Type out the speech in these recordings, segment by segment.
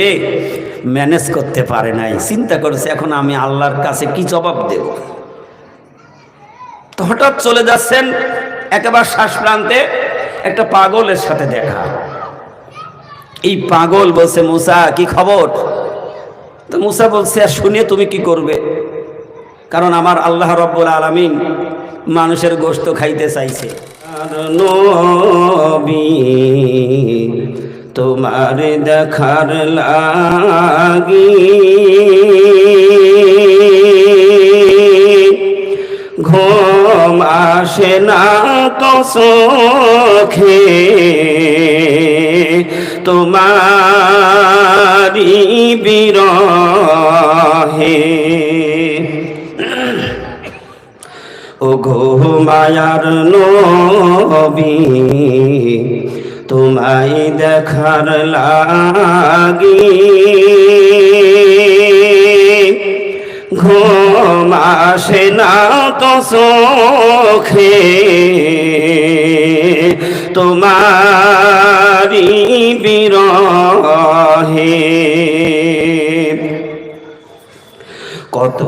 রে ম্যানেজ করতে পারে নাই, চিন্তা করেছে এখন আমি আল্লাহর কাছে কি জবাব দেব। তো হঠাৎ চলে যাচ্ছেন একেবারে শ্বাস প্রান্তে একটা পাগলের সাথে দেখা। এই পাগল বলছে, মুসা কি খবর? তো মুসা বলছে, আর শুনে তুমি কি করবে? কারণ আমার আল্লাহ রব্বুল আলামিন মানুষের গোশত খাইতে চাইছে। নবী তোমার দেখার লাগি ঘুম আসে না তো চোখে, তোমারি বিরহে। ও গো মায়ার নবী তোমায় দেখার লাগি ঘুম আসে না তো চোখে, তোমারি বিরহে। কত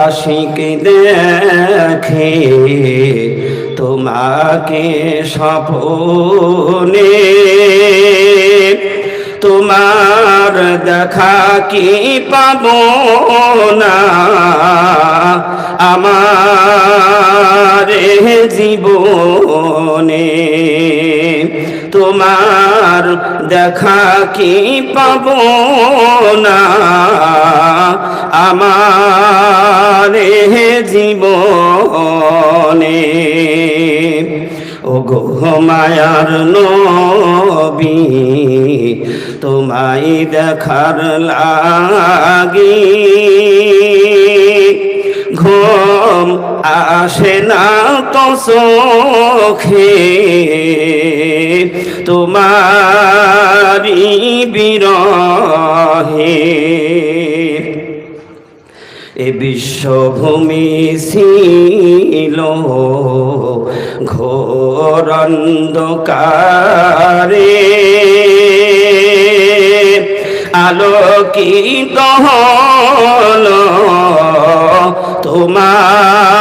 আশিক দেখে তোমাকে স্বপ্নে, তোমার দেখা কি পাবো না আমার জীবনে, তোমার দেখা কি পাবো না আমার জীবনে। ও গো মায়ার নবী তোমায় দেখার লাগি ঘুম আসে না তো চোখে, তোমারি বিরহে। এ বিশ্বভূমি ছিল ঘোর অন্ধকারে, আলোকিত হলো তোমারি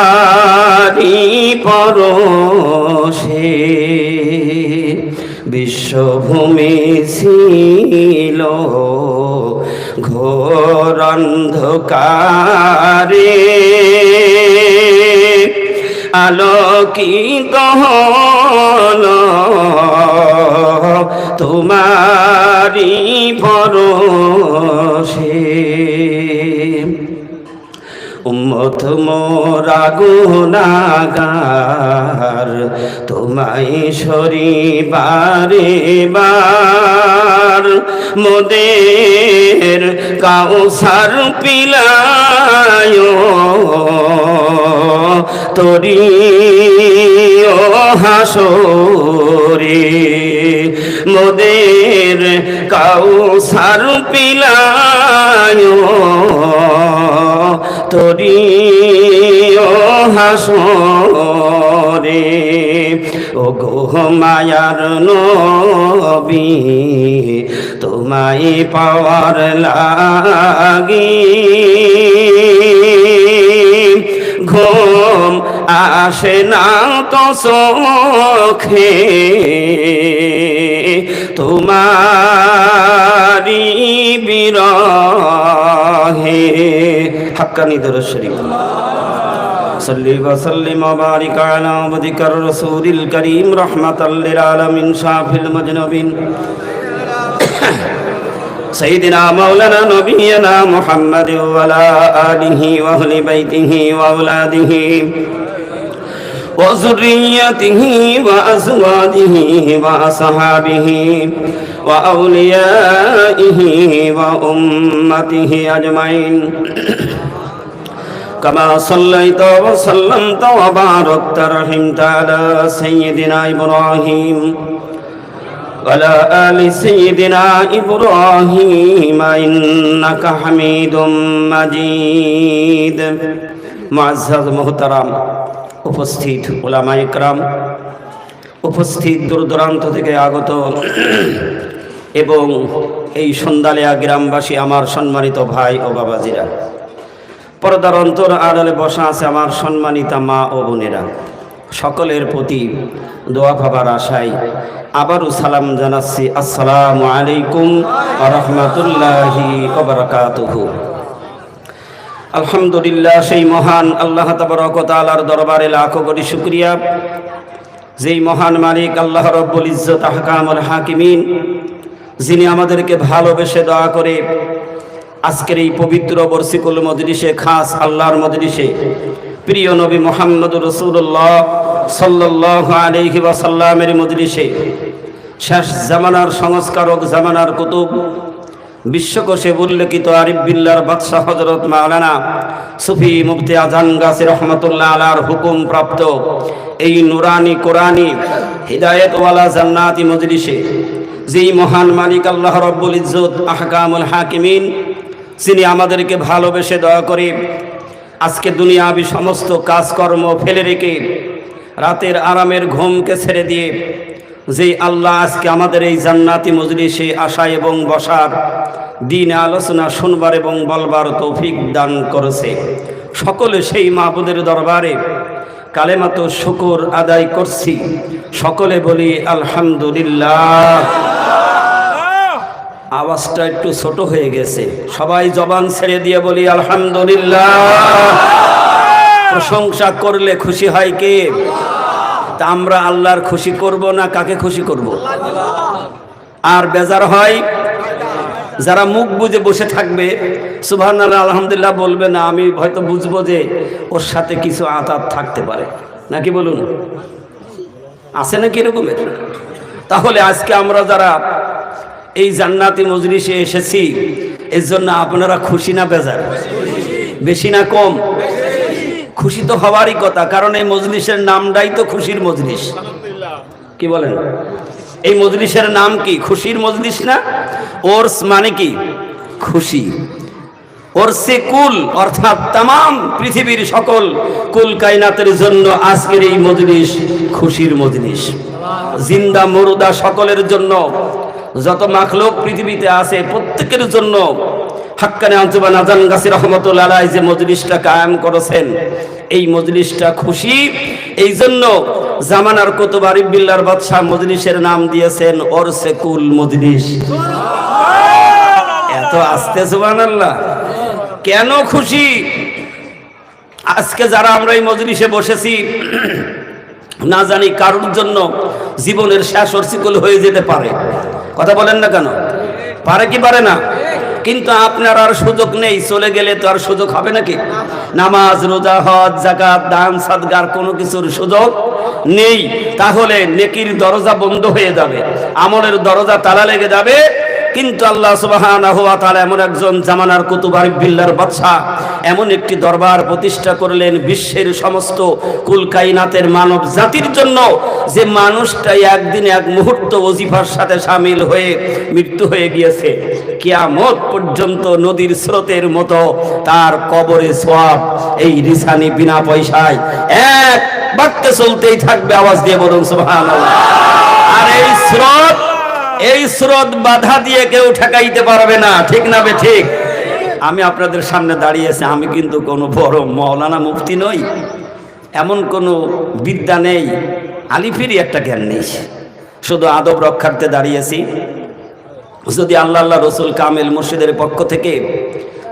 পরশে। বিশ্বভূমি ছিল ঘোর অন্ধকারে, আলোকিত হলো তোমারি পরশে। উম্মত মোরা গুনাহগার তোমায় সরিবারে বার, মোদের কাউসার পিলায় তোরি ও হাসরে, মোদের কাউসার পিলায় তোরি ও হাসরে। ও গো মায়ার নবী তোমায় পাওয়ার লাগি ঘুম আসে না তো চোখে, তোমারি বিরহে। হাক্কানি দরুদ শরীফ। সাল্লি ওয়া সাল্লিম ওয়া বারিক আলা আবদিকার রাসূলিল কারীম রাহমাতাল লিল আলামিন শাফিল মুজনিবিন সাইয়্যিদিনা মাওলানা নবিয়্যিনা মুহাম্মাদ ওয়া আলা আলিহি ওয়া আহলি বাইতিহি ওয়া আওলাদিহি ওয়া যুররিয়্যাতিহি ওয়া আজওয়াজিহি ওয়া আসহাবিহি ওয়া আউলিয়াইহি ওয়া উম্মতিহি আজমাইন। كما صليت وسلمت وباركت رحمت على سيدنا إبراهيم وعلى آل سيدنا إبراهيم إنك حميد مجيد। মুআজ্জাজ মুহতারাম উপস্থিত উলামায়ে কেরাম, উপস্থিত দূর দূরান্ত থেকে আগত এবং এই সন্ধ্যালিয়া গ্রামবাসী, আমার সম্মানিত ভাই ও বাবাজিরা, পর্দার অন্তর আড়ালে বসা আছে আমার সম্মানিতা মা ও বোনেরা, সকলের প্রতি দোয়া পাবার আশায় আবারও সালাম জানাচ্ছি। আসসালামু আলাইকুম ওয়া রাহমাতুল্লাহি ওয়া বারাকাতুহু। আলহামদুলিল্লাহ, সেই মহান আল্লাহ তাবারক ওয়া তাআলার দরবারে লাখো কোটি শুকরিয়া, যেই মহান মালিক আল্লাহ রব্বুল ইজ্জত আহকামুল হাকিমিন, যিনি আমাদেরকে ভালোবেসে দয়া করে আজকের এই পবিত্র বর্ষিকুল মজলিসে, খাস আল্লাহর মজলিসে প্রিয় নবী মুহাম্মদুর রাসূলুল্লাহ সাল্লাল্লাহু আলাইহি ওয়াসাল্লামের মজলিসে শেষ জামানার সংস্কারক, জামানার কুতুব, বিশ্বকোষে উল্লেখিত আরিফ বিল্লাহর বাদশাহ হযরত মাওলানা সুফি মুফতি আজান গাছী রহমাতুল্লাহ আলার হুকুম প্রাপ্ত এই নুরানি কোরআনি হিদায়াতওয়ালা জান্নাতি মজলিসে যেই মহান মালিক আল্লাহ রব্বুল ইজ্জত আহকামুল হাকিমিন, যিনি আমাদেরকে ভালোবেসে দয়া করে আজকে দুনিয়াবি সমস্ত কাজকর্ম ফেলে রেখে রাতের আরামের ঘুমকে ছেড়ে দিয়ে যে আল্লাহ আজকে আমাদের এই জান্নাতি মজলিসে আসা এবং বসার, দিন আলোচনা শুনবার এবং বলবার তৌফিক দান করেছে, সকলে সেই মাহবুদের দরবারে কালেমাত শুকর আদায় করছি। সকলে বলি আলহামদুলিল্লাহ। আওয়াজটা একটু ছোট হয়ে গেছে, সবাই জবান ছেড়ে দিয়ে বলি আলহামদুলিল্লাহ। প্রশংসা করলে খুশি হয় কে? তা আমরা আল্লাহর খুশি করব না কাকে খুশি করব? আর বেজার হয় যারা মুখ বুজে বসে থাকবে, সুবহানাল্লাহ আলহামদুলিল্লাহ বলবে না, আমি হয়তো বুঝবো যে ওর সাথে কিছু আতাত থাকতে পারে, নাকি বলুন? আছে নাকি এরকমের? তাহলে আজকে আমরা যারা এই জান্নাতি মজলিসে এসেছি, এর জন্য আপনারা খুশি না বেজার? বেশি না কম? খুশি তো হওয়ারই কথা, কারণ এই মজলিসের নামটাই তো খুশির মজলিস। কি বলেন? এই মজলিসের নাম কি? খুশির মজলিস না? ওরস মানে কি? খুশি। ওরসে কুল, অর্থাৎ তামাম পৃথিবীর সকল কুল কায়নাতের জন্য আজকের এই মজলিস খুশির মজলিস। জিন্দা মুর্দা সকলের জন্য, যত মাখলুক পৃথিবীতে আছে প্রত্যেকের জন্য হাক্কানে আঞ্জুমান আজান গাছী রহমাতুল্লাহ আলাইহি যে মজলিসটা কায়েম করেছেন, এই মজলিসটা খুশি। এই জন্য জামানার কুতুব আরিফ বিল্লাহর বাদশাহ মজলিসের নাম দিয়েছেন ওরসে কুল মজলিস। এত আস্তে সুবহানাল্লাহ। কেন খুশি? আজকে যারা আমরা এই মজলিসে বসেছি, না জানি কারোর জন্য জীবনের শেষ ওরসিকুল হয়ে যেতে পারে। কথা বলেন না কেন? পারে কি পারে না? কিন্তু আপনার আর সুযোগ নেই, চলে গেলে তো আর সুযোগ হবে নাকি? নামাজ, রোজা, হজ, যাকাত, দান, সাদগার কোনো কিছুর সুযোগ নেই। তাহলে নেকির দরজা বন্ধ হয়ে যাবে, আমলের দরজা তালা লেগে যাবে। কিন্তু আল্লাহ সুবহানাহু ওয়া তাআলা এমন একজন জামানার কুতুব আরিফ বিল্লাহর বাদশাহ এমন একটি দরবার প্রতিষ্ঠা করলেন বিশ্বের সমস্ত কুল কায়নাতের মানব জাতির জন্য, যে মানুষটা একদিন এক মুহূর্ত ওজিফার সাথে শামিল হয়ে মৃত্যু হয়ে গিয়েছে, কিয়ামত পর্যন্ত নদীর স্রোতের মতো তার কবরে সওয়াব এই রিসানি বিনা পয়সায় এক বাক্যে চলতেই থাকবে। আওয়াজ দিয়ে বলুন সুবহানাল্লাহ। আর এই স্রোত বাধা দিয়ে কেউ ঠেকাইতে পারবে না, ঠিক না বে ঠিক? আমি আপনাদের সামনে দাঁড়িয়েছি, আমি কিন্তু কোনো বড় মাওলানা মুফতি নই, এমন কোনো বিদ্যা নেই, আলিফেরই একটা জ্ঞান নেই, শুধু আদব রক্ষার্থে দাঁড়িয়েছি। যদি আল্লাহ রসুল কামেল মুর্শিদের পক্ষ থেকে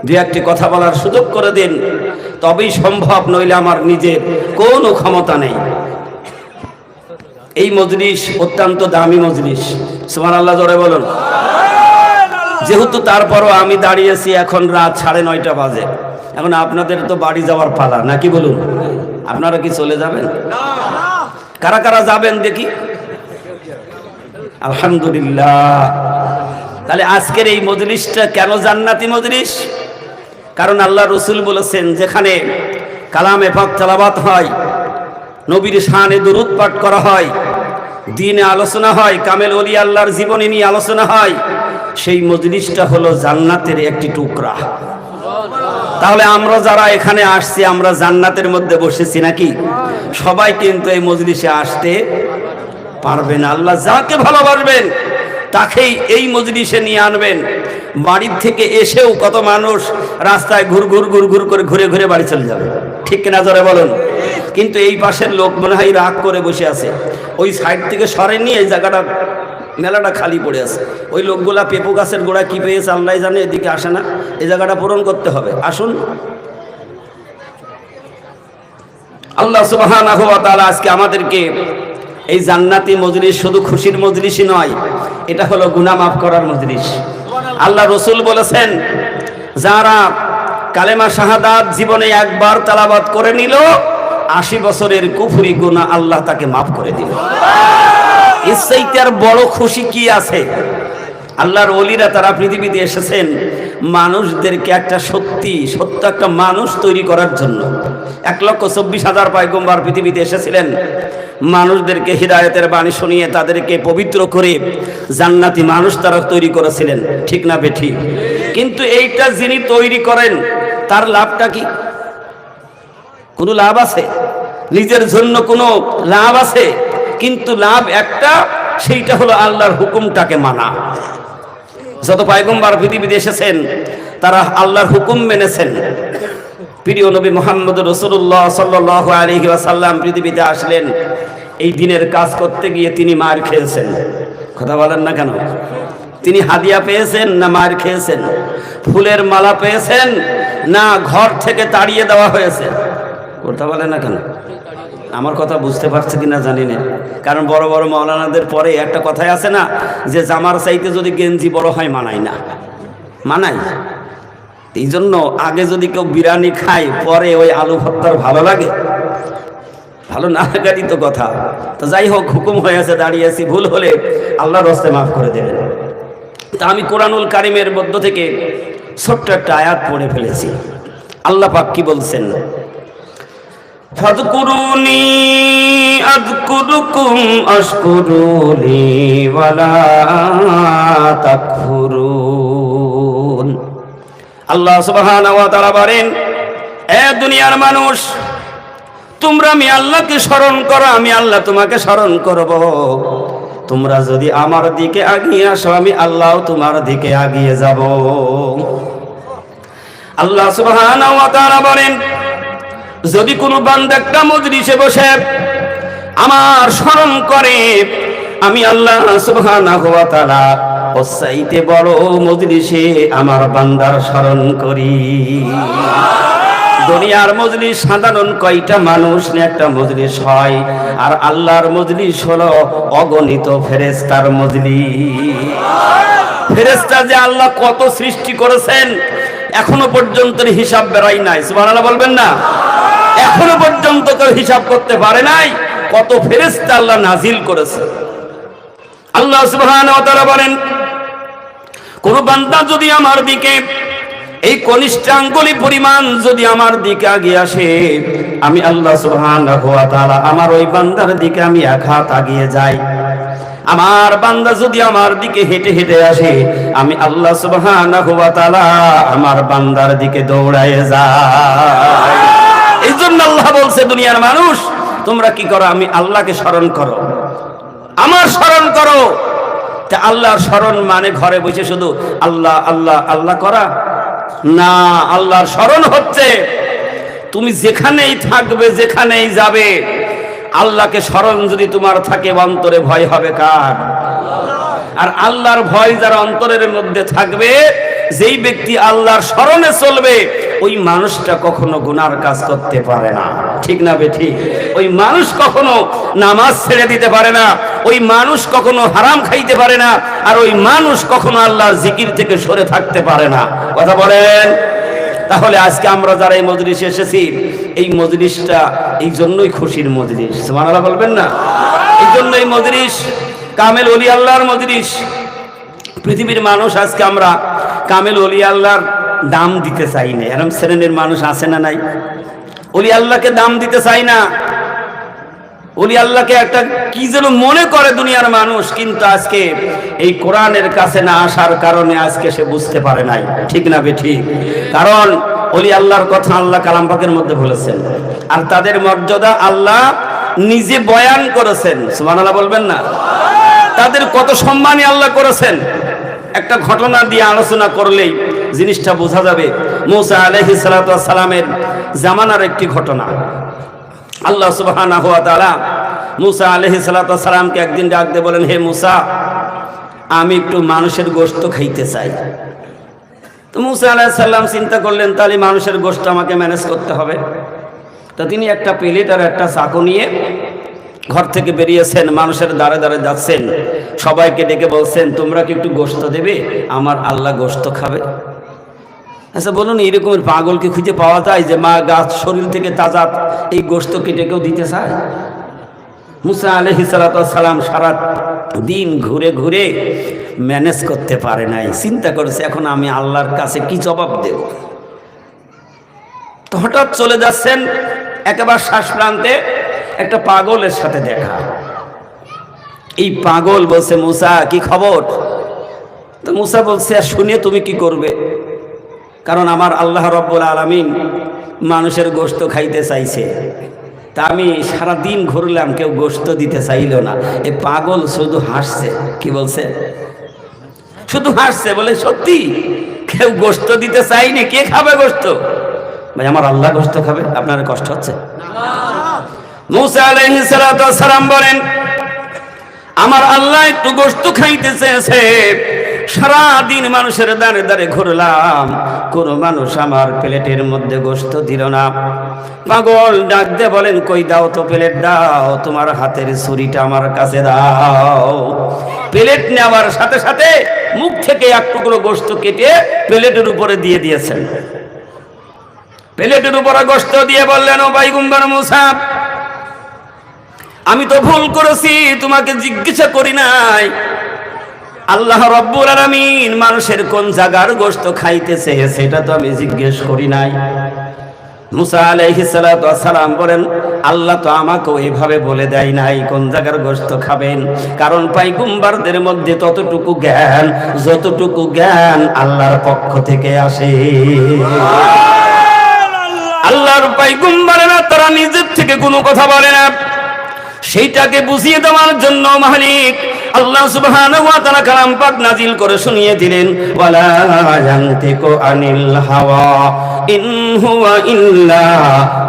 দু একটি কথা বলার সুযোগ করে দেন তবেই সম্ভব, নইলে আমার নিজের কোনো ক্ষমতা নেই। এই মজলিস অত্যন্ত দামি মজলিস, সুবহানাল্লাহ জোরে বলুন। যেহেতু তারপরও আমি দাঁড়িয়েছি, এখন রাত 9:30 বাজে, এখন আপনাদের তো বাড়ি যাওয়ার পালা, নাকি বলুন? আপনারা কি চলে যাবেন? কারা কারা যাবেন দেখি? আলহামদুলিল্লাহ। তাহলে আজকের এই মজলিসটা কেন জান্নাতি মজলিস? কারণ আল্লাহ রসুল বলেছেন, যেখানে কালামে পাক তেলাওয়াত হয়, নবীর শানে দুরূদ পাঠ করা হয়, দ্বীনে আলোচনা হয়, কামেল ওলি আল্লাহর জীবনী নিয়ে আলোচনা হয়, সেই মজলিসটা হলো জান্নাতের একটি টুকরা। তাহলে আমরা যারা এখানে আসছি, আমরা জান্নাতের মধ্যে বসেছি নাকি? সবাই কিন্তু এই মজলিসে আসতে পারবে না। আল্লাহ যাকে ভালোবাসবেন তাকেই এই মজলিসে নিয়ে আনবেন। বাড়ির থেকে এসেও কত মানুষ রাস্তায় ঘুর ঘুর ঘুর ঘুর করে ঘুরে ঘুরে বাড়ি চলে যাবে, ঠিক কিনা জোরে বলুন। কিন্তু এই পাশের লোক মনে হয় রাগ করে বসে আছে, ওই সাইড থেকে সরেনি, এই জায়গাটা মেলাটা খালি পড়ে আছে। ওই লোকগুলা পেঁপু গাছের গোড়া কি পেয়েছে আল্লাহ জানে, এদিকে আসে না, এই জায়গাটা পূরণ করতে হবে। আসুন, আল্লাহ সুবহানাহু ওয়া তাআলা আজকে আমাদেরকে এই জান্নাতি মজলিস শুধু খুশির মজলিসই নয়, এটা হলো গুনাহ মাফ করার মজলিস। আল্লাহ রসুল বলেছেন, যারা কালেমা শাহাদাত জীবনে একবার তেলাওয়াত করে নিল, 80 বছরের কুফরি গুনাহ আল্লাহ তাকে মাফ করে দিল। এর চাইতে আর বড় খুশি কি আছে? আল্লাহর ওলিরা তারা পৃথিবীতে এসেছেন মানুষদেরকে একটা সত্য একটা মানুষ তৈরি করার জন্য। 1,24,000 পয়গম্বর পৃথিবীতে এসেছিলেন মানুষদেরকে হিদায়াতের বাণী শুনিয়ে তাদেরকে পবিত্র করে জান্নাতি মানুষ তারা তৈরি করেছিলেন, ঠিক না বেঠিক? কিন্তু এইটা যিনি তৈরি করেন তার লাভটা কি? কোনো লাভ আছে? নিজের জন্য কোনো লাভ আছে? কিন্তু লাভ একটা, সেইটা হলো আল্লাহর হুকুমটাকে মানা। যত পয়গম্বর পৃথিবীতে এসেছেন তারা আল্লাহর হুকুম মেনেছেন। প্রিয় নবী মুহাম্মদ রাসূলুল্লাহ সাল্লাল্লাহু আলাইহি ওয়াসাল্লাম পৃথিবীতে আসলেন, এই দিনের কাজ করতে গিয়ে তিনি মার খেয়েছেন। কথা বলেন না কেন? তিনি হাদিয়া পেয়েছেন না মার খেয়েছেন? ফুলের মালা পেয়েছেন না ঘর থেকে তাড়িয়ে দেওয়া হয়েছে? কথা বলেন না কেন? আমার কথা বুঝতে পারছে কিনা জানি না, কারণ বড় বড় মাওলানাদের পরে একটা কথাই আছে না, যে জামার চাইতে যদি গেঞ্জি বড় হয় মানায় না, মানায়। এই জন্য আগে যদি কেউ বিরিয়ানি খায়, পরে ওই আলু ভর্তার ভালো লাগে? ভালো না লাগারই তো কথা। তো যাই হোক, হুকুম হয়েছে, দাঁড়িয়েছি, ভুল হলে আল্লাহর রাস্তে মাফ করে দেবেন। তা আমি কোরআনুল কারিমের মধ্য থেকে ছোট্ট একটা আয়াত পড়ে ফেলেছি। আল্লাহ পাক কি বলছেন? ফাযকুরুনি আযকুরুকুম আশকুরুনি ওয়ালা তাকফুরুন। আল্লাহ সুবহানাহু ওয়া তাআলা বলেন, এ দুনিয়ার মানুষ, তোমরা আমি আল্লাহকে স্মরণ করো, আমি আল্লাহ তোমাকে স্মরণ করব। তোমরা যদি আমার দিকে এগিয়ে আসো, আমি আল্লাহ তোমার দিকে এগিয়ে যাব। আল্লাহ সুবহানাহু ওয়া তাআলা বলেন, যদি কোনো বান্দা একটা মজলিসে বসে আমার স্মরণ করে, আমি আল্লাহ সুবহানাহু ওয়া তাআলা ওর চাইতে বড় মজলিসে আমার বান্দার স্মরণ করি। দুনিয়ার মজলিস সাধারণ কয়টা মানুষ নিয়ে একটা মজলিস হয়, আর আল্লাহর মজলিস হলো অগণিত ফেরেশতার মজলিস। ফেরেশতা যে আল্লাহ কত সৃষ্টি করেছেন এখনো পর্যন্ত হিসাব বেরোয় নাই। সুবহানাল্লাহ বলবেন না? এখনো পর্যন্ত কেউ হিসাব করতে পারে নাই কত ফেরেশতা আল্লাহ নাজিল করেছে। আল্লাহ সুবহানাহু ওয়া তাআলা বলেন, কোন বান্দা যদি আমার দিকে এই কনিষ্ঠ আঙ্গুলি পরিমাণ যদি আমার দিকে আগিয়ে আসে, আমি আল্লাহ সুবহানাহু ওয়া তাআলা আমার ওই বান্দার দিকে আমি এক হাত আগিয়ে যাই। আমার বান্দা যদি আমার দিকে হেঁটে হেঁটে আসে, আমি আল্লাহ সুবহানাহু ওয়া তাআলা আমার বান্দার দিকে দৌড়ায় যাই। এই জন্য আল্লাহ বলছে, দুনিয়ার মানুষ তোমরা কি করো? আমি আল্লাহকে স্মরণ করো, আমার স্মরণ করো। তা আল্লাহর স্মরণ মানে ঘরে বসে শুধু আল্লাহ আল্লাহ আল্লাহ করা না। আল্লাহর স্মরণ হচ্ছে তুমি যেখানেই থাকবে, যেখানেই যাবে, আল্লাহকে স্মরণ যদি তোমার থাকে, অন্তরে ভয় হবে কার? আর আল্লাহর ভয় যার অন্তরের মধ্যে থাকবে, যেই ব্যক্তি আল্লাহর স্মরণে চলবে, ওই মানুষটা কখনো গুনার কাজ করতে পারে না, ঠিক না বেঠিক? ওই মানুষ কখনো নামাজ ছেড়ে দিতে পারে না, ওই মানুষ কখনো হারাম খাইতে পারে না, আর ওই মানুষ কখনো আল্লাহর জিকির থেকে সরে থাকতে পারে না। কথা বলেন? তাহলে আজকে আমরা যারা এই মজলিসে এসেছি, এই মজলিসটা এই জন্যই খুশির মজলিস। সুবহানাল্লাহ বলবেন না? এই জন্য এই মজলিস কামেল ওলি আল্লাহর মজলিস। পৃথিবীর মানুষ আজকে আমরা কামেল ওলি আল্লাহর দাম দিতে চাই না। এরকম শ্রেণীর মানুষ আছে না নাই? ওলি আল্লাহকে দাম দিতে চাই না, ওলি আল্লাহকে একটা কি যেন মনে করে দুনিয়ার মানুষ। কিন্তু আজকে এই কোরআনের কাছে না আসার কারণে আজকে সে বুঝতে পারে নাই, ঠিক না বেঠিক? কারণ ওলি আল্লাহর কথা আল্লাহ কালাম পাকের মধ্যে বলেছেন, আর তাদের মর্যাদা আল্লাহ নিজে বয়ান করেছেন। সুবহানাল্লাহ বলবেন না? তাদের কত সম্মানই আল্লাহ করেছেন। একটা ঘটনা দিয়ে আলোচনা করলেই জিনিসটা বোঝা যাবে। মুসা আলাইহিস সালাতু ওয়াস সালামের জামানার একটি ঘটনা। আল্লাহ সুবহানাহু ওয়া তাআলা মুসা আলাইহিস সালাতু ওয়াস সালামকে একদিন ডাক দিয়ে বলেন, হে মুসা, আমি একটু মানুষের গোশত খাইতে চাই। তো মুসা আলাইহিস সালাম চিন্তা করলেন, তাহলে মানুষের গোশত আমাকে ম্যানেজ করতে হবে। তো তিনি একটা প্লেট আর একটা চাকু নিয়ে ঘর থেকে বেরিয়েছেন, মানুষের দ্বারে দ্বারে যাচ্ছেন, সবাইকে ডেকে বলছেন, তোমরা কি একটু গোশত দেবে? আমার আল্লাহ গোশত খাবে। আচ্ছা বলুন, এরকমের পাগল কি খুঁজে পাওয়া যায় যে মা গাছ শরীর থেকে তাজা এই গোশত কেটে কেউ দিতে চায়? মুসা আলাইহিস সালাতু ওয়াস সালাম সারা দিন ঘুরে ঘুরে ম্যানেজ করতে পারে নাই। চিন্তা করেছে, এখন আমি আল্লাহর কাছে কি জবাব দেব। তো হঠাৎ চলে যাচ্ছেন, একেবারে শেষ প্রান্তে একটা পাগলের সাথে দেখা। এই পাগল বলছে, মুসা কি খবর? তো মুসা বলছে, আর শুনে তুমি কি করবে? কারণ আমার আল্লাহ রাব্বুল আলামিন মানুষের গোশত খাইতে চাইছে, তা আমি সারা দিন ঘুরলাম, কেউ গোশত দিতে চাইল না। এই পাগল শুধু হাসছে। কি বলছে? শুধু হাসছে, বলে সত্যি কেউ গোশত দিতে চাইনি, কে খাবে গোশত? ভাই আমার আল্লাহ গোশত খাবে, আপনার কষ্ট হচ্ছে? মুসা আলাইহিস সালাতু ওয়াস সালাম বলেন, আমার আল্লাহ একটু গোশত খাইতে চেয়েছে। সারা দিন মানুষের দ্বারে দ্বারে ঘুরলাম, কোন মানুষ আমার প্লেটের মধ্যে গোশত দিল না। পাগল ডাক দিয়ে বলেন, কই দাও তো, প্লেট দাও, তোমার হাতের ছুরিটা আমার কাছে দাও। প্লেট নেওয়ার সাথে সাথে মুখ থেকে এক টুকরো গোশত কেটে প্লেটের উপরে দিয়ে দিয়েছেন। প্লেটের উপরে গোশত দিয়ে বললেন, ও পয়গম্বর মুসা, আমি তো ভুল করেছি, তোমাকে জিজ্ঞাসা করি নাই আল্লাহ রাব্বুল আলামিন মানুষের কোন জায়গার গোশত খাইতেছে, সেটা তো আমি জিজ্ঞেস করি নাই। মুসা আলাইহিস সালাতু ওয়াস সালাম বলেন, আল্লাহ তো আমাকে এইভাবে বলে দেয় নাই কোন জায়গার গোশত খাবেন, কারণ পয়গম্বরদের মধ্যে ততটুকু জ্ঞান যতটুকু জ্ঞান আল্লাহর পক্ষ থেকে আসে। আল্লাহর পয়গম্বরেরা তারা নিজের থেকে কোনো কথা বলে না, সেইটাকে বুঝিয়ে দেওয়ার জন্য মালিক আল্লাহ সুবহানাহু ওয়া তাআলা কালাম পাক নাজিল করে শুনিয়ে দিলেন, ওয়ালা ইয়ানতিকু আনিল হাওয়া ইন হুয়া ইল্লা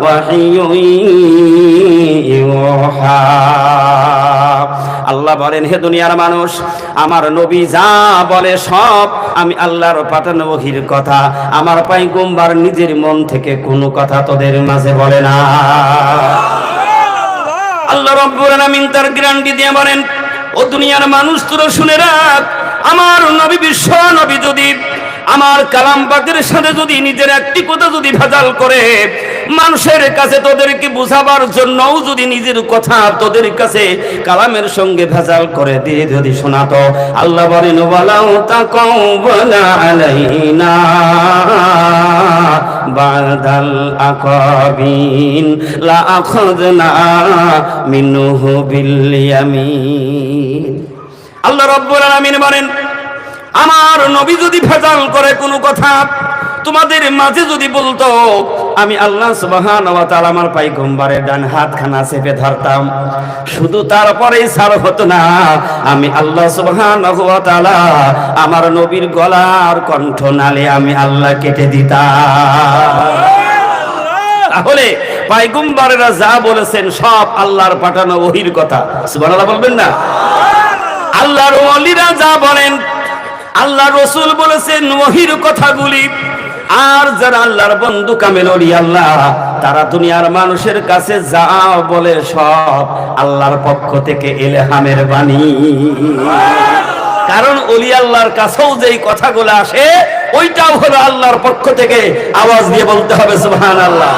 ওয়াহিয়ুন ইউহা। আল্লাহ বলেন, হে দুনিয়ার মানুষ, আমার নবী যা বলে সব আমি আল্লাহর পাঠানো ওহীর কথা। আমার পয়গম্বর নিজের মন থেকে কোনো কথা তোদের মাঝে বলে না। আল্লাহ রাব্বুল আলামিন তার গ্যারান্টি দিয়ে বলেন, ও দুনিয়ার মানুষ তোরা শুনে রাখ, আমার নবী বিশ্ব নবী যদি আমার কালাম পাকের সাথে যদি নিজের একটি কথা যদি ভেজাল করে, মানুষের কাছে তোদেরকে বোঝাবার জন্যও যদি নিজের কথা তোদের কাছে কালামের সঙ্গে ভেজাল করে দিয়ে যদি শোনাতো, আল্লাহ বলেন, ওয়ালাউ তাকাওয়ালা আলাইনা বাদাল আকাবিন লা আখাযনা মিনহু বিল ইয়ামিন। আল্লাহ রাব্বুল আলামিন বলেন, আমার নবী যদি ভেজাল করে কোনো কথা তোমাদের মাঝে যদি বলতো, আমি আল্লাহ সুবহানাহু ওয়া তাআলা আমার পয়গম্বরের ডান হাতখানা চেপে ধরতাম, শুধু তারপরেই ছাড় হতো না, আমি আল্লাহ সুবহানাহু ওয়া তাআলা আমার নবীর গলার কণ্ঠ নালে আমি আল্লাহ কেটে দিতাম। তাহলে পয়গম্বরেরা যা বলেছেন সব আল্লাহর পাঠানো ওহীর কথা। সুবহানাল্লাহ বলবেন না? আল্লাহর ওলিরা যা বলেন, আল্লাহ রাসূল বলেছেন ওহীর কথাগুলি। আর যারা আল্লাহর বন্ধু কামেল ওলি আল্লাহ, তারা দুনিয়ার মানুষের কাছে যা বলে সব আল্লাহর পক্ষ থেকে ইলহামের বাণী। কারণ ওলি আল্লাহর কাছেও যেই কথাগুলো আসে ওইটাও হলো আল্লাহর পক্ষ থেকে, আওয়াজ দিয়ে বলতে হবে সুবহানাল্লাহ।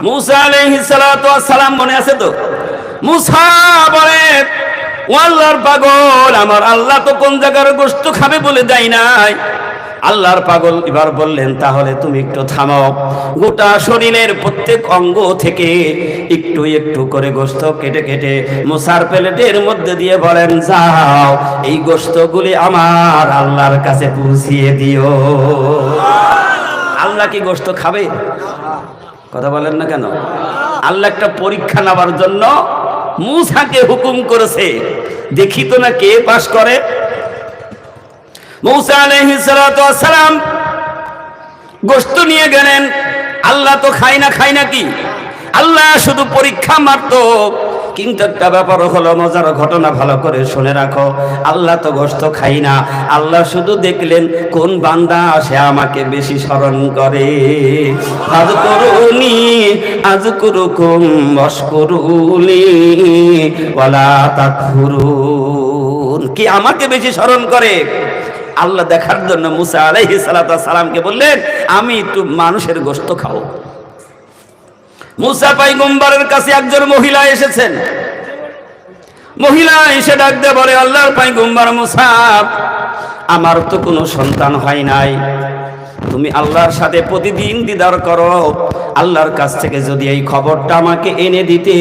মুসা আলাইহিস সালাতু ওয়াস সালাম মনে আছে তো? মুসা বলে, ও আল্লাহর পাগল, আমার আল্লাহ তো কোন জায়গার গোশত খাবে বলে দেয় নাই। আল্লাহর পাগল এবার বললেন, তাহলে তুমি একটু থামাও, গোটা শরীরের প্রত্যেক অঙ্গ থেকে একটু একটু করে গোশত কেটে কেটে মুসার প্লেটের মধ্যে দিয়ে বলেন, যাও এই গোশতগুলি আমার আল্লাহর কাছে পৌঁছিয়ে দিও। আল্লাহ কি গোশত খাবে? কথা বলেন না কেন? আল্লাহ একটা পরীক্ষা নেওয়ার জন্য মুসাকে হুকুম করেছে, দেখি তো না কে পাস করে। মূসা আলাইহিস সালাতু ওয়াস সালাম গোশত নিয়ে গেলেন। আল্লাহ তো খায় না কি, আল্লাহ শুধু পরীক্ষা মারত। কিন্তু একটা ব্যাপার হলো, মজার ঘটনা ভালো করে শুনে রাখো, আল্লাহ তো গোশত খাই না, আল্লাহ শুধু দেখলেন কোন বান্দা সে আমাকে বেশি স্মরণ করে। আযকুরুনি আযকুরুকুম ওয়াশকুরুলি ওয়ালা তাকফুরুন, কি আমাকে বেশি স্মরণ করে। আল্লাহ দেখার জন্য মূসা আলাইহিস সালাতু ওয়াস সালামকে বললেন, আমি একটু মানুষের গোশত খাও। মূসা পয়গম্বরের কাছে একজন মহিলা এসেছেন। মহিলা এসে ডাক দিয়ে বলে, আল্লাহর পয়গম্বর মূসা, আমার তো কোনো সন্তান হয় নাই, তুমি আল্লাহর সাথে প্রতিদিন দিদার করো, আল্লাহর কাছ থেকে যদি এই খবরটা আমাকে এনে দিতে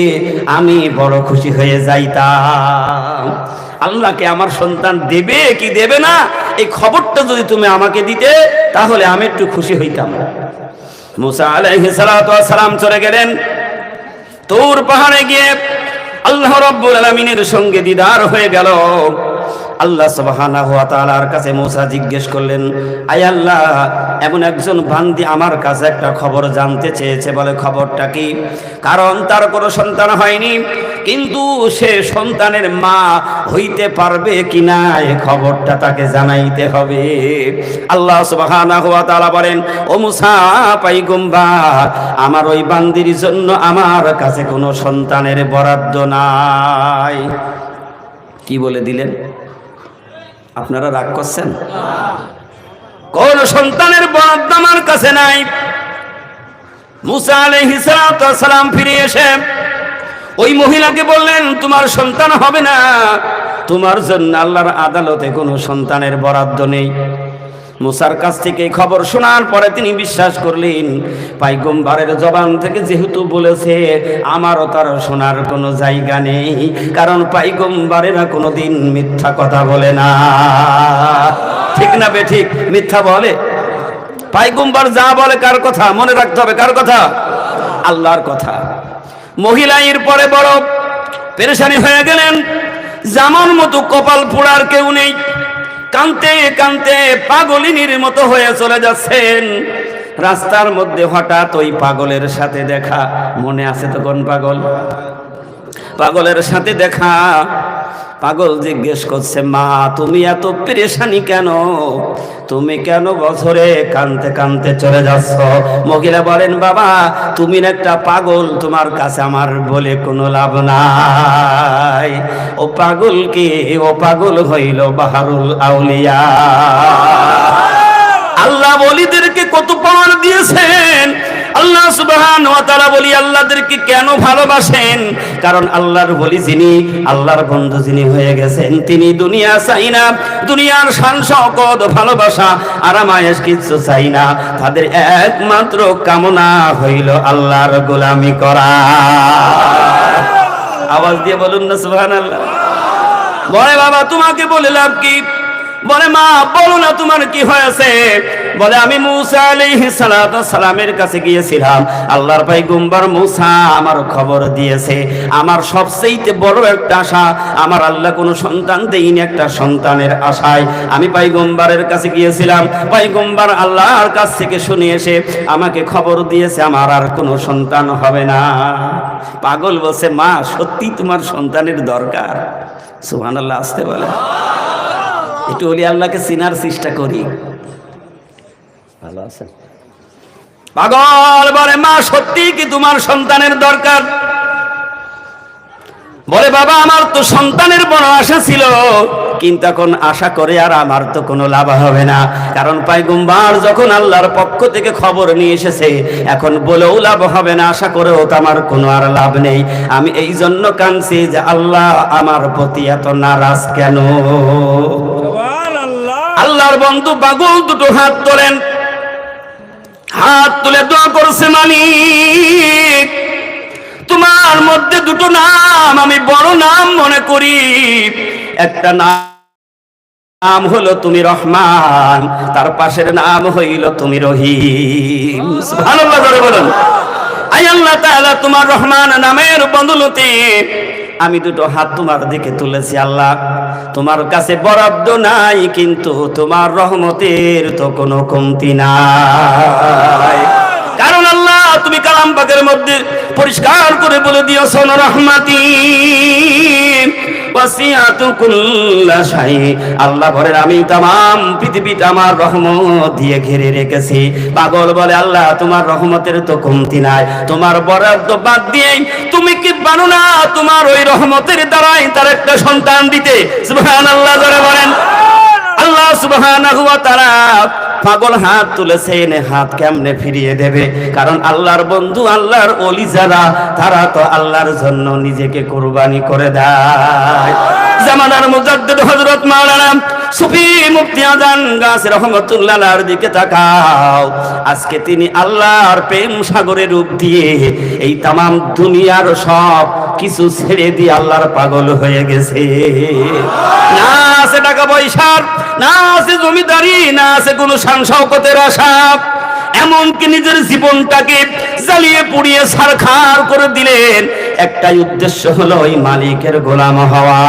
আমি বড় খুশি হয়ে যাইতাম। আল্লাহকে আমার সন্তান দেবে কি দেবে না এই খবরটা যদি তুমি আমাকে দিতে তাহলে আমি একটু খুশি হইতাম। মূসা আলাইহিস সালাতু ওয়াস সালাম চলে গেলেন তুর পাহাড়ে গিয়ে আল্লাহ রাব্বুল আলামিনের সঙ্গে দিদার হয়ে গেল। আল্লাহ সুবহানাহু ওয়া তাআলার কাছে মূসা জিজ্ঞেস করলেন, আয় আল্লাহ, এমন একজন বান্দি আমার কাছে একটা খবর জানতে চেয়েছে, বলে খবরটা কি? কারণ তার কোনো সন্তান হয়নি, কিন্তু সে সন্তানের মা হইতে পারবে কিনা এই খবরটা তাকে জানাইতে হবে। আল্লাহ সুবহানাহু ওয়া তাআলা বলেন, ও মূসা পয়গম্বর, আমার ওই বান্দির জন্য আমার কাছে কোনো সন্তানের বরাদ্দ নাই। কি বলে দিলেন? আপনারা রাগ করছেন? কোন সন্তানের বরাদ্দ আমার কাছে নাই। মূসা আলাইহিস সালাতু ওয়াস সালাম ফিরে এসে ওই মহিলাকে বললেন, তোমার সন্তান হবে না, তোমার জন্য আল্লাহর আদালতে কোনো সন্তানের বরাদ্দ নেই। মূসার কাছ থেকে এই খবর শোনার পরে তিনি বিশ্বাস করলেন, পয়গম্বরের জবান থেকে যেহেতু বলেছে, আমারও তার শোনার কোনো জায়গা নেই, কারণ পয়গম্বরেরা কোনোদিন মিথ্যা কথা বলে না। ঠিক না বে ঠিক? মিথ্যা বলে? পয়গম্বর যা বলে কার কথা মনে রাখতে হবে? কার কথা? আল্লাহর কথা। মহিলা এর পরে বড় পেরেশানি হয়ে গেলেন, যেমন মতো কপাল পোড়ার কেউ নেই, কাঁদতে কাঁদতে পাগলিনীর মতো হয়ে চলে যাচ্ছেন। রাস্তার মধ্যে হঠাৎ ওই পাগলের সাথে দেখা, মনে আছে তো কোন পাগল? পাগলের সাথে দেখা। পাগল জিজ্ঞেস করছে, মা তুমি এত পেরেশানি কেন? তুমি কেন বছরে কাঁদতে কাঁদতে চলে যাচ্ছ? মহিলা বলেন, বাবা তুমি একটা পাগল, তোমার কাছে আমার বলে কোনো লাভ নাই। ও পাগল কি? ও পাগল হইল বাহারুল আউলিয়া। আল্লাহ ওলিদেরকে কত পাওয়ার দিয়েছেন। আল্লাহ সুবহানাহু ওয়া তাআলা বলি আল্লাহদেরকে কেন ভালোবাসেন? কারণ আল্লাহর বলি যিনি, আল্লাহর বন্ধু যিনি হয়ে গেছেন, তিনি দুনিয়া চাই না, দুনিয়ার শান শওকত ভালোবাসা আরামায়েশ কিচ্ছু চাই না। তাদের একমাত্র কামনা হইল আল্লাহর গোলামি করা। আওয়াজ দিয়ে বলুন না সুবহানাল্লাহ। বলে বাবা তোমাকে বলে লাভ কি? বলে মা বলো না তোমার কি হয়েছে? বলে আমি মূসা আলাইহিস সালাতু ওয়াস সালামের কাছে গিয়েছিলাম, আল্লাহর পয়গম্বর মূসা আমার খবর দিয়েছে, আমার সবচেয়ে বড় একটা আশা, আমার আল্লাহ কোনো সন্তান দেয়নি, একটা সন্তানের আশায় আমি পয়গম্বরের কাছে গিয়েছিলাম। পয়গম্বর আল্লাহর কাছ থেকে শুনে এসে আমাকে খবর দিয়েছে আমার আর কোনো সন্তান হবে না। পাগল বলছে, মা সত্যি তোমার সন্তানের দরকার? সুবহানাল্লাহ, আসতে বলে একটু ওলি আল্লাহকে চিনার চেষ্টা করি। ভালো আছেন? পাগল বলে, মা সত্যি কি তোমার সন্তানের দরকার? বলে বাবা আমার তো সন্তানের বড় আশা ছিল, কিন্তু এখন আশা করে আর আমার তো কোনো লাভ হবে না, কারণ পয়গম্বর যখন আল্লাহর পক্ষ থেকে খবর নিয়ে এসেছে, এখন বলেও লাভ হবে না, আশা করেও তো আমার কোনো আর লাভ নেই। আমি এই জন্য কাঁদছি যে আল্লাহ আমার প্রতি এত নারাজ কেন? আল্লাহর বন্ধু পাগল দুটো হাত তোলেন, হাত তুলে দোয়া করছে, মালিক তোমার মধ্যে দুটো নাম আমি বড় নাম মনে করি। একটা নাম হলো তুমি রহমান, তার পাশের নাম হইল তুমি রহিম। সুবহানাল্লাহ করে বলুন। আয় আল্লাহ তাআলা তোমার রহমান নামের বদৌলতে আমি দুটো হাত তোমার দিকে তুলেছি আল্লাহ, তোমার কাছে বরাদ্দ নাই, কিন্তু তোমার রহমতের তো কোনো কমতি নাই। কারণ আল্লাহ তুমি কালাম পাকের মধ্যে পরিষ্কার করে বলে দিয়েছো রহমাতি ওয়াসিআতু কুল্লা শাই। আল্লাহ বলেন আমি तमाम পৃথিবীটা আমার রহমত দিয়ে ঘিরে রেখেছি। পাগল বলে আল্লাহ তোমার রহমতের তো কমতি নাই, তোমার বরাদ্দ বাদ দিয়ে তুমি কি পারো না তোমার ওই রহমতের দ্বারাই তার একটা সন্তান দিতে? সুবহানাল্লাহ জোরে বলেন। আল্লাহ সুবহানাহু ওয়া তাআলা পাগল হাত তুলেছেন, হাত কেমনে ফিরিয়ে দেবে? কারণ আল্লাহর বন্ধু আল্লাহর ওলি যারা, তারা তো আল্লাহর জন্য নিজেকে কুরবানি করে দেয়। জামানার মুজাদ্দিদ হযরত মাওলানা সুফি মুফতি আজান গাছ রহমাতুল্লাহ আলাইহির দিকে তাকাও। আজকে তিনি আল্লাহর প্রেম সাগরে রূপ দিয়ে এই তামাম দুনিয়ার সব কিছু ছেড়ে দিয়ে আল্লাহর পাগল হয়ে গেছে। না আছে টাকা পয়সার, না আছে জমিদারি, না আছে কোনো শান শওকতের আশা, এমনকি নিজের জীবনটাকে জ্বালিয়ে পুড়িয়ে ছারখার করে দিলেন। একটাই উদ্দেশ্য হলো ওই মালিকের গোলাম হওয়া।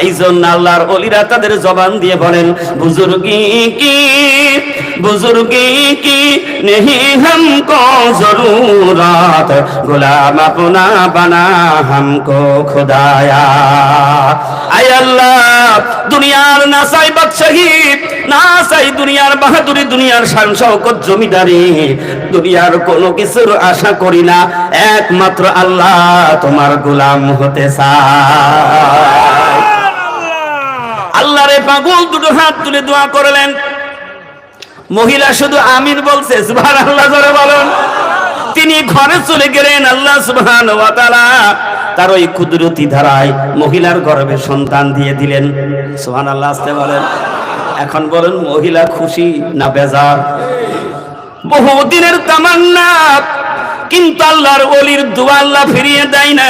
এই জন্য আল্লাহর ওলিরা তাদের জবান দিয়ে বলেন বুজুর্গি কি নেহি হামকো জরুরত, গোলাম আপনা বানা হামকো খুদায়া। আয় আল্লাহ দুনিয়ার না চাই বাদশাহী, না চাই দুনিয়ার বাহাদুরি, দুনিয়ার শান শওকত জমিদারি, দুনিয়ার কোনো কিছুর আশা করি না, একমাত্র আল্লাহ তোমার গোলাম হতে চাই। আল্লাহরে পাগল দুটো হাত তুলে দোয়া করলেন। মহিলা শুধু আমিন বলছে, সুবহানাল্লাহ জোরে বলেন। তিনি ঘরে চলে গেলেন। আল্লাহ সুবহানাহু ওয়া তাআলা তার ওই কুদরতি ধারায় মহিলার গর্ভে সন্তান দিয়ে দিলেন। সুবহানাল্লাহ আসতে বলেন। এখন বলেন মহিলা খুশি না বেজার? বহুদিনের তামান্না, কিন্তু আল্লাহর ওলির দোয়া আল্লাহ ফিরিয়ে দেয় না।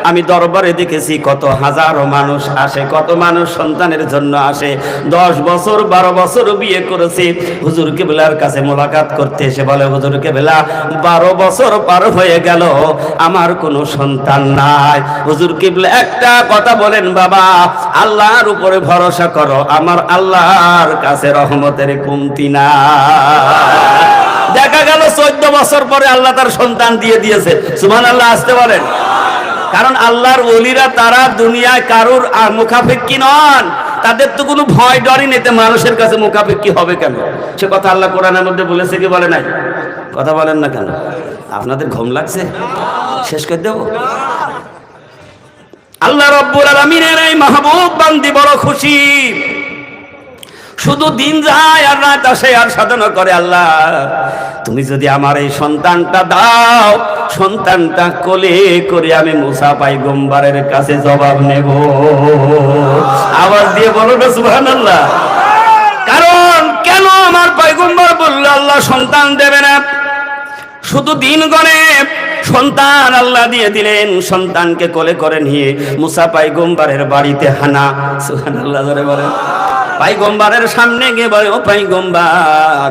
আমি দরবারে দেখেছি কত হাজারো মানুষ আসে, কত মানুষ সন্তানের জন্য আসে। 10 বছর 12 বছর বিয়ে করেছে, হুজুর কেবলার কাছে মোলাকাত করতে এসে বলে হুজুর কেবলা 12 বছর পার হয়ে গেল, আমার কোনো সন্তান নাই। হুজুর কেবলা একটা কথা বলেন, বাবা আল্লাহর উপরে ভরসা করো, আমার আল্লাহর কাছে রহমতের কমতি নাই। দেখা গেল 14 বছর পরে আল্লাহ তার সন্তান দিয়ে দিয়েছে। সুবহানাল্লাহ আসতে বলেন। কারণ আল্লাহর ওলিরা তারা দুনিয়ায় কারুর মুখাপেক্ষী নন, তাদের তো কোনো ভয় ডরই নেই, মানুষের কাছে মুখাপেক্ষী হবে কেন? সে কথা আল্লাহ কোরআনের মধ্যে বলেছে কি বলে নাই? কথা বলেন না কেন? আপনাদের ঘুম লাগছে? শেষ করে দেব। আল্লাহ রাব্বুল আলামিনের এই মাহবুব বান্দি বড় খুশি। শুধু দিন যায় আর রাত আসে আর সাধনা করে, আল্লাহ তুমি যদি আমার এই সন্তানটা দাও, সন্তানটা কোলে করে আমি মুসা পয়গম্বরের কাছে জবাব নেব। আওয়াজ দিয়ে বলো না সুবহানাল্লাহ। কারণ কেন আমার পয়গম্বর বলল আল্লাহ সন্তান দেবে না? শুধু দিন গণে সন্তান আল্লাহ দিয়ে দিলেন। সন্তানকে কোলে করে নিয়ে মুসা পয়গম্বরের বাড়িতে হানা। সুবহানাল্লাহ জোরে বলেন। পয়গম্বরের সামনে গিয়ে বলে ও পয়গম্বর,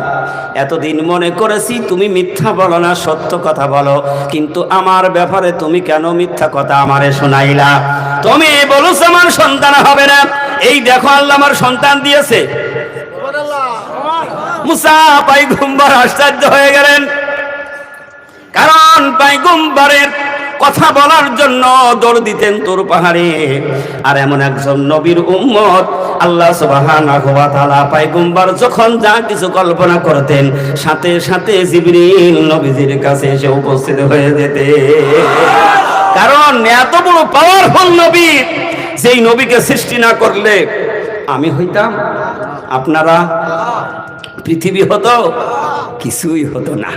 এতদিন মনে করেছি তুমি মিথ্যা বলো না, সত্য কথা বলো, কিন্তু আমার ব্যাপারে তুমি কেন মিথ্যা কথা আমারে শোনাইলা? তুমি বলেছো আমার সন্তান হবে না, এই দেখো আল্লাহ আমার সন্তান দিয়েছে। মুসা পয়গম্বর আশ্চর্য হয়ে গেলেন, কারণ পয়গম্বরের কথা বলার জন্য দৌড় দিতেন তোর পাহাড়ে। আর এমন একজন নবীর উম্মত আল্লাহ সুবহানাহু ওয়া তাআলা পয়গম্বর যখন যা কিছু কল্পনা করতেন, সাথে সাথে জিবরিল নবীজির কাছে এসে উপস্থিত হয়ে যেতে। কারণ এত বড় পাওয়ারফুল নবী, যেই নবীকে সৃষ্টি না করলে আমি হইতাম, আপনারা, পৃথিবী হতো, কিছুই হতো না।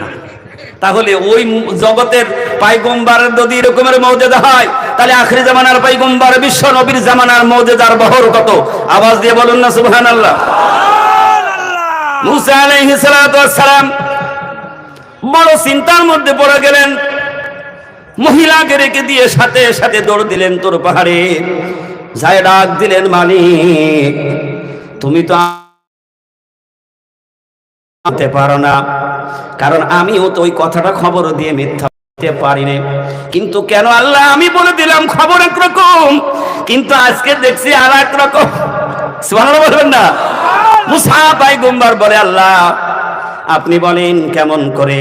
তাহলে ওই জগতের পয়গম্বরের যদি এরকমের মর্যাদা হয়, তাহলে আখিরি জামানার পয়গম্বর বিশ্ব নবীর জামানার মর্যাদার বহর কত? আওয়াজ দিয়ে বলুন না সুবহানাল্লাহ। মুসা আলাইহিস সালাতু ওয়াস সালাম বড় চিন্তার মধ্যে পড়ে গেলেন। মহিলাকে রেখে দিয়ে সাথে সাথে দৌড় দিলেন তোর পাহাড়ে, যায় ডাক দিলেন মালিক তুমি তো পারো না, কারণ আমিও তো ওই কথাটা খবর দিয়ে মিথ্যা পারিনি, কিন্তু কেন আল্লাহ আমি বলে দিলাম খবর একরকম, কিন্তু আজকে দেখছি আর এক রকম। সুবহানাল্লাহ বলবেন না? মুসা পয়গম্বর বলে আল্লাহ আপনি বলেন কেমন করে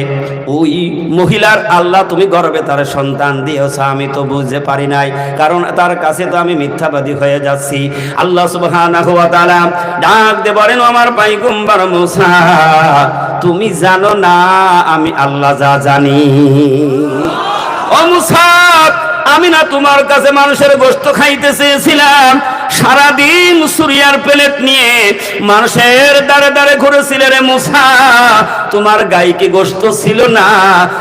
ওই মহিলার আল্লাহ তুমি গর্ভে তার সন্তান দিয়েছ, আমি তো বুঝতে পারি নাই, কারণ তার কাছে তো আমি মিথ্যাবাদী হয়ে যাচ্ছি। আল্লাহ সুবহানাহু ওয়া তাআলা ডাক দিয়ে বলেন আমার পয়গম্বর মুসা তুমি জানো না আমি আল্লাহ যা জানি। ও মুসা আমি না তোমার কাছে মানুষের গোশত খাইতে চেয়েছিলাম, সারাদিন সুরিয়ার প্লেট নিয়ে মানুষের দাঁড়ে দাঁড়ে ঘুরেছিলে রে মুসা, তোমার গায়ে কি গোশত ছিল না?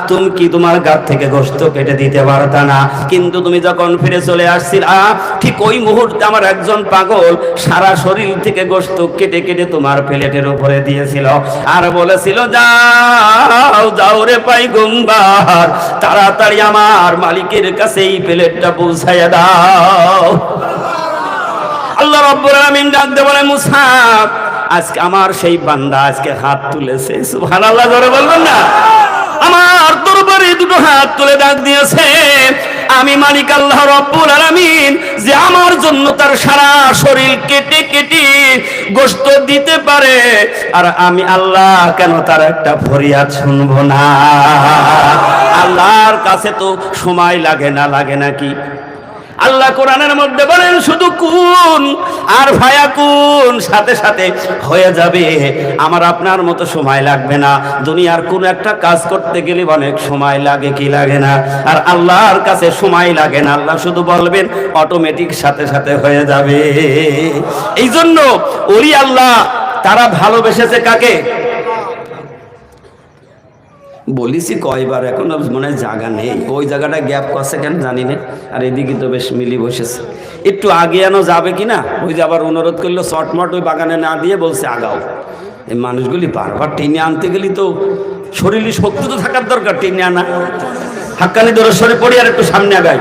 তুমি কি তোমার গা থেকে গোশত কেটে দিতে পারতা না? কিন্তু তুমি যখন ফিরে চলে আসছিলা ঠিক ওই মুহূর্তে আমার একজন পাগল সারা শরীর থেকে গোশত কেটে কেটে তোমার প্লেটের উপরে দিয়েছিল আর বলেছিল যাও যাও রে পয়গম্বর তাড়াতাড়ি আমার মালিকের কাছে এই প্লেটটা পৌঁছাইয়া দাও। আল্লাহ রাব্বুল আলামিন ডাক দিয়ে বলে মুসা আজকে আমার সেই বান্দা আজকে হাত তুলেছে। সুবহানাল্লাহ জোরে বলবেন না? আমার দরবারে দুটো হাত তুলে ডাক দিয়েছে আমি মালিক আল্লাহ রাব্বুল আলামিন যে আমার জন্য তার সারা শরীর কেটে কেটে গোশত দিতে পারে, আর আমি আল্লাহ কেন তার একটা ফরিয়াদ শুনবো না? আল্লাহর কাছে তো সময় লাগে না, লাগে নাকি? আল্লাহ কোরআনের মধ্যে বলেন শুধু কুন আর ফায়াকুন সাথে সাথে হয়ে যাবে, আমার আপনার মতো সময় লাগবে না। দুনিয়ার কোন একটা কাজ করতে গেলে অনেক সময় লাগে, কি লাগে না? আর আল্লাহর কাছে সময় লাগে না, আল্লাহ শুধু বলবেন অটোমেটিক সাথে সাথে হয়ে যাবে। এই জন্য ওলি আল্লাহ তারা ভালোবেসেছে কাকে? বলিছি কয়বার, এখন মনে হয় জায়গা নেই, ওই জায়গাটা গ্যাপ করছে কেন জানি না, আর এদিকে তো বেশ মিলি বসেছে, একটু আগে আনো যাবে কিনা? ওই যে আবার অনুরোধ করলো শর্টমট ওই বাগানে না দিয়ে বলছে আগাও। এই মানুষগুলি বারবার টেনে আনতে গেলি তো শরীরে শক্তি তো থাকার দরকার, টেনে আনা হাক্কানি দরশ্বরে পড়ি আর একটু সামনে আগাই।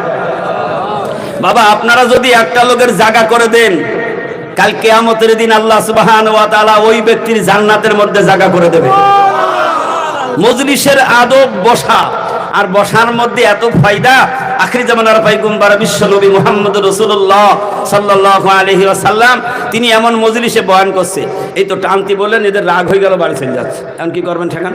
বাবা আপনারা যদি একটা লোকের জায়গা করে দেন, কাল কিয়ামতের দিন আল্লাহ সুবহানাহু ওয়া তাআলা ওই ব্যক্তির জান্নাতের মধ্যে জায়গা করে দেবে। মজলিসের আদব বসা, আর বসার মধ্যে এত ফায়দা। আখির জামানার পয়গম্বর বিশ্বনবী মুহাম্মদ রাসূলুল্লাহ সাল্লাল্লাহু আলাইহি ওয়াসাল্লাম তিনি এমন মজলিসে বয়ান করছে, এই তো টানতি বললেন এদের রাগ হয়ে গেল, বাড়ি চলে যাচ্ছে, এখন কি করবেন ঠেকান?